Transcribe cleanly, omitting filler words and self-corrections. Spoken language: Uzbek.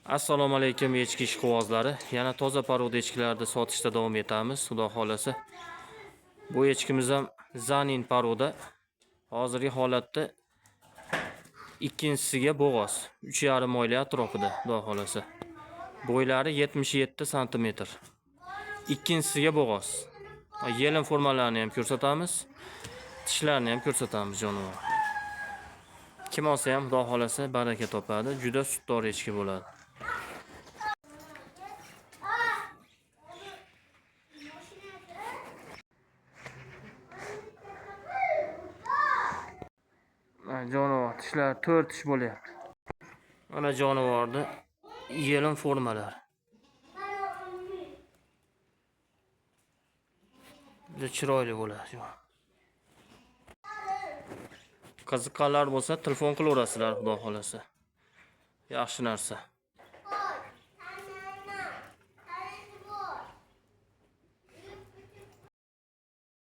Assalomu alaykum echki ishqibozlari. Yana toza paroda echkilarni sotishda davom etamiz, xudo xolasa. Bu echkimiz ham zanin paroda. Hozirgi holatda ikkinchisiga bo'g'oz, 3,5 oylik atrofida, xudo xolasa. Bo'ylari 77 sm. Ikkinchisiga bo'g'oz. Yelin formalarini ham ko'rsatamiz. Tishlarini ham ko'rsatamiz jonivor. Kim olsa ham xudo xolasa baraka topadi, juda sutdor echki bo'ladi. Jonivor tishlar 4 tish bo'lyapti. Mana jonivorni yelin formalar. Juda chiroyli bo'ladi. Qiziqqanlar bo'lsa telefon qilaverasizlar, xudo xolasa. Yaxshi narsa.